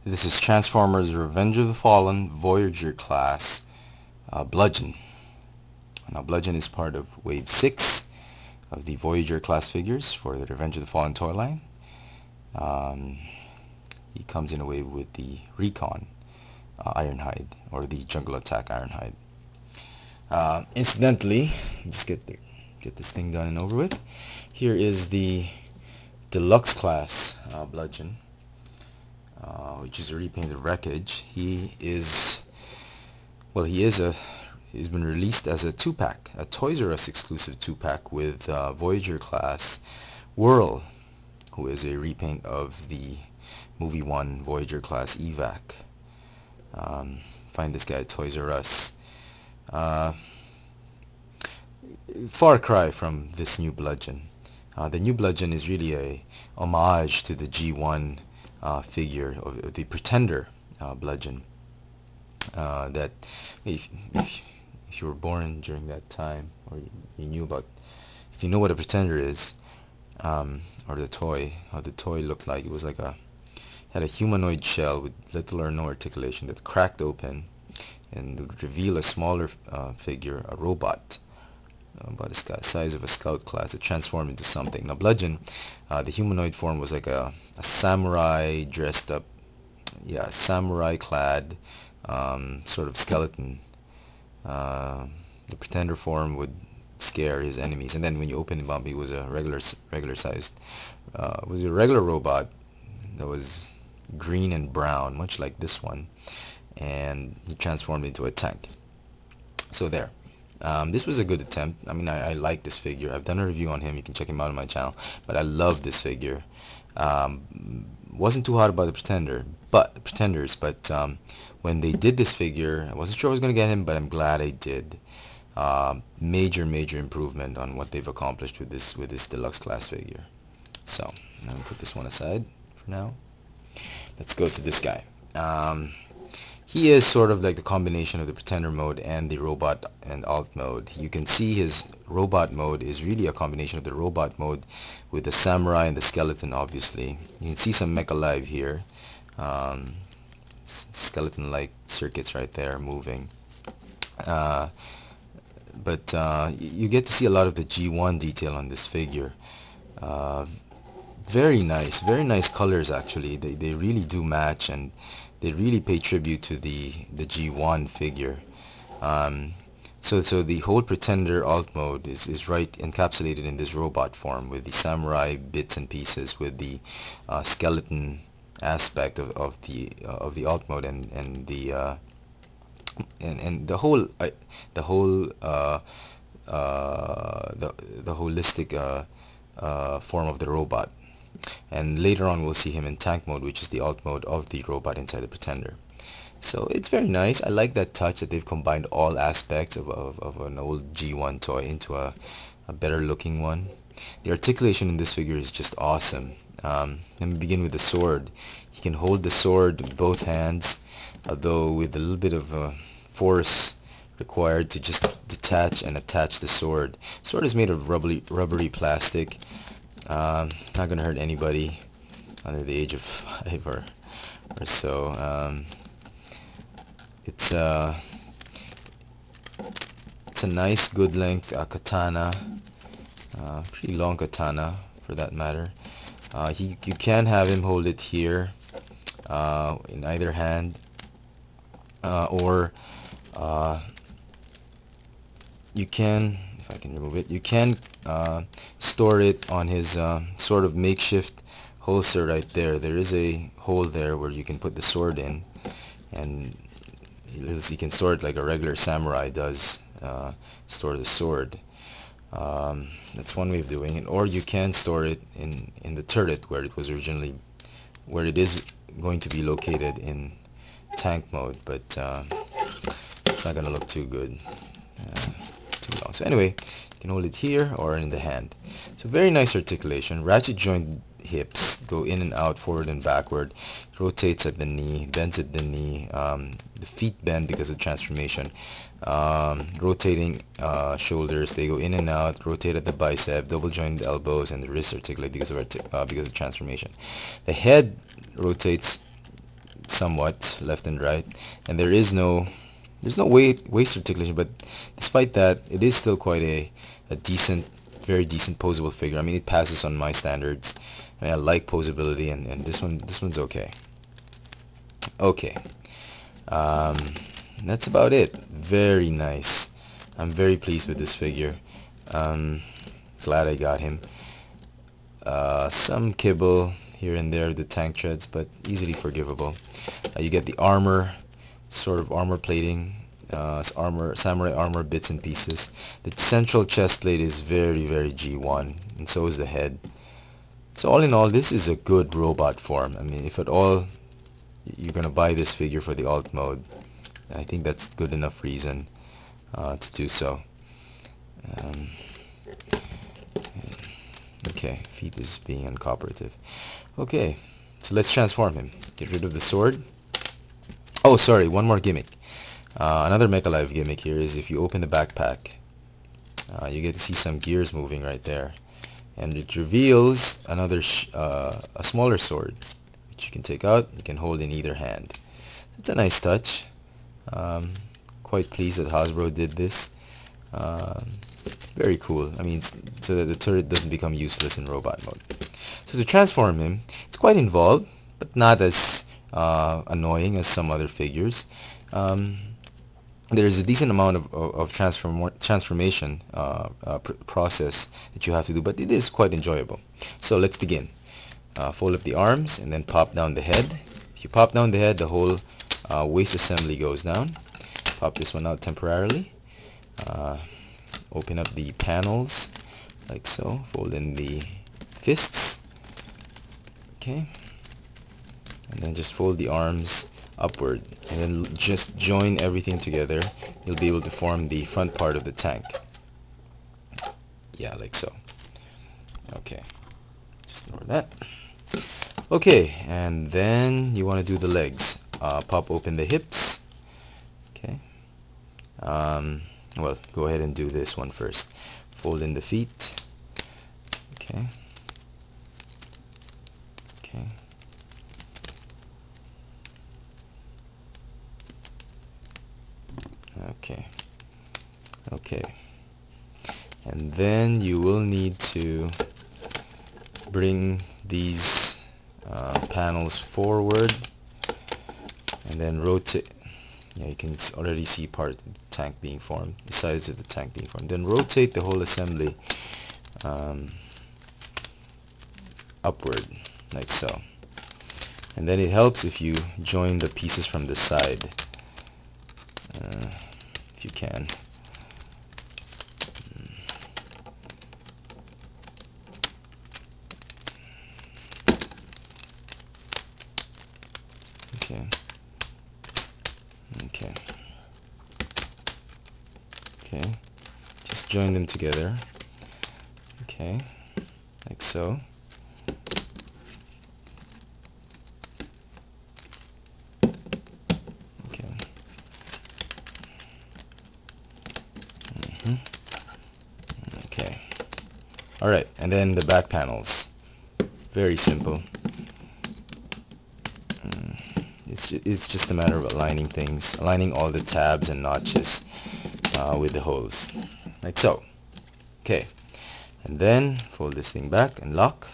This is Transformers Revenge of the Fallen Voyager class Bludgeon. Now Bludgeon is part of Wave 6 of the Voyager class figures for the Revenge of the Fallen toy line. He comes in a wave with the Recon Ironhide, or the Jungle Attack Ironhide. Incidentally, just get this thing done and over with. Here is the Deluxe class Bludgeon, which is a repainted Wreckage. He's been released as a 2-pack, a Toys R Us exclusive 2-pack with Voyager class Whirl, who is a repaint of the Movie 1 Voyager class Evac. Find this guy at Toys R Us. Far cry from this new Bludgeon. The new Bludgeon is really a homage to the G1 figure of the Pretender Bludgeon. That if you were born during that time, or you knew about, if you know what a Pretender is, or the toy, how the toy looked like, it was like had a humanoid shell with little or no articulation that cracked open and would reveal a smaller figure, a robot, about the size of a scout class, that transformed into something. Now Bludgeon, the humanoid form was like a samurai dressed up, samurai clad sort of skeleton. The Pretender form would scare his enemies, and then when you open him up, he was a regular sized, was a regular robot that was green and brown, much like this one, and he transformed into a tank. So there. This was a good attempt. I mean, I like this figure. I've done a review on him. You can check him out on my channel. But I love this figure. Wasn't too hot about the Pretenders, but when they did this figure, I wasn't sure I was going to get him, but I'm glad I did. Major improvement on what they've accomplished with this deluxe class figure. So I'm going to put this one aside for now. Let's go to this guy. He is sort of like the combination of the Pretender mode and the robot and alt mode. You can see his robot mode is really a combination of the robot mode with the samurai and the skeleton, obviously. You can see some Mech Alive here. Skeleton-like circuits right there moving. But you get to see a lot of the G1 detail on this figure. Very nice colors actually. They really do match, and they really pay tribute to the G1 figure. So the whole Pretender alt mode is right encapsulated in this robot form, with the samurai bits and pieces, with the skeleton aspect of the alt mode, and the holistic form of the robot. And later on we'll see him in tank mode, which is the alt mode of the robot inside the Pretender. So it's very nice. I like that touch that they've combined all aspects of an old G1 toy into a better looking one. The articulation in this figure is just awesome. Let me begin with the sword. He can hold the sword with both hands, although with a little bit of force required to just detach and attach the sword. Sword is made of rubbery plastic. Not gonna hurt anybody under the age of 5 or so. It's a nice, good length katana, pretty long katana for that matter. You can have him hold it here in either hand, or you can, if I can remove it, you can store it on his sort of makeshift holster right there. There is a hole there where you can put the sword in, and you can store it like a regular samurai does store the sword. That's one way of doing it. Or you can store it in the turret where it was originally, where it is going to be located in tank mode, but it's not gonna look too good, too long. So anyway, you can hold it here or in the hand. So very nice articulation. Ratchet joint hips go in and out, forward and backward. Rotates at the knee, bends at the knee. The feet bend because of transformation. Rotating shoulders, they go in and out. Rotate at the bicep. Double joint elbows, and the wrists articulate because of transformation. The head rotates somewhat left and right, and there's no waist articulation, but despite that, it is still quite a decent, very decent posable figure. I mean, it passes on my standards. I mean, I like posability, and this one's okay. Okay, that's about it. Very nice. I'm very pleased with this figure. Glad I got him. Some kibble here and there, the tank treads, but easily forgivable. You get the armor, sort of armor plating, samurai armor bits and pieces. The central chest plate is very, very G1, and so is the head. So all in all, this is a good robot form. I mean, if at all you're gonna buy this figure for the alt mode, I think that's good enough reason to do so. Okay, feet is being uncooperative. Okay, so let's transform him. Get rid of the sword. Oh, sorry, one more gimmick. Another Mecha Live gimmick here is if you open the backpack, you get to see some gears moving right there, and it reveals another a smaller sword, which you can take out. You can hold in either hand. It's a nice touch. Quite pleased that Hasbro did this. Very cool. I mean, so that the turret doesn't become useless in robot mode. So to transform him, it's quite involved, but not as annoying as some other figures. There's a decent amount of transformation process that you have to do, but it is quite enjoyable. So let's begin. Fold up the arms and then pop down the head. If you pop down the head, the whole waist assembly goes down. Pop this one out temporarily. Open up the panels like so. Fold in the fists. Okay. And then just fold the arms upward, and then just join everything together. You'll be able to form the front part of the tank. Yeah, like so. Okay, just ignore that. Okay, and then you want to do the legs. Pop open the hips. Okay. Well, go ahead and do this one first. Fold in the feet. Okay. Okay. Okay. Okay. And then you will need to bring these panels forward and then rotate. Yeah, you can already see part of the tank being formed, the sides of the tank being formed. Then rotate the whole assembly upward, like so. And then it helps if you join the pieces from the side, if you can. Okay. Okay. Okay. Just join them together. Okay. Like so. Okay. Okay. Alright, and then the back panels. Very simple. It's just a matter of aligning things, aligning all the tabs and notches with the holes, like so. Okay, and then fold this thing back and lock.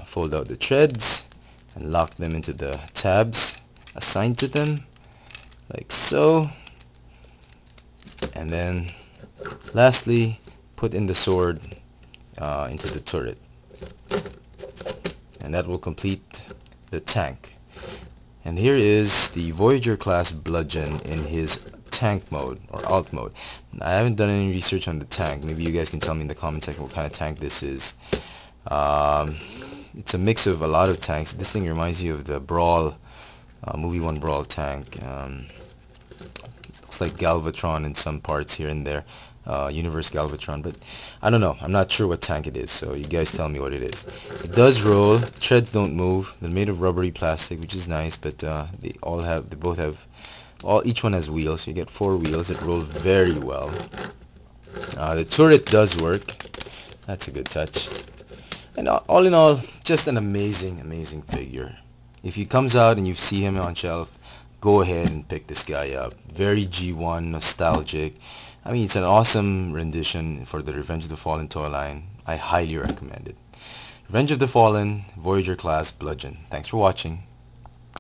Fold out the treads and lock them into the tabs assigned to them, like so. And then lastly, put in the sword into the turret, and that will complete the tank. And here is the Voyager class Bludgeon in his tank mode or alt mode. I haven't done any research on the tank. Maybe you guys can tell me in the comment section what kind of tank this is. It's a mix of a lot of tanks. This thing reminds you of the Brawl, Movie 1 Brawl tank. Looks like Galvatron in some parts here and there. Universe Galvatron, but I don't know. I'm not sure what tank it is, so you guys tell me what it is. It does roll. Treads don't move. They're made of rubbery plastic, which is nice, but each one has wheels, so you get 4 wheels that roll very well. The turret does work. That's a good touch. And all in all, just an amazing figure. If he comes out and you see him on shelf, go ahead and pick this guy up. Very G1 nostalgic. I mean, it's an awesome rendition for the Revenge of the Fallen toy line. I highly recommend it. Revenge of the Fallen, Voyager class Bludgeon. Thanks for watching.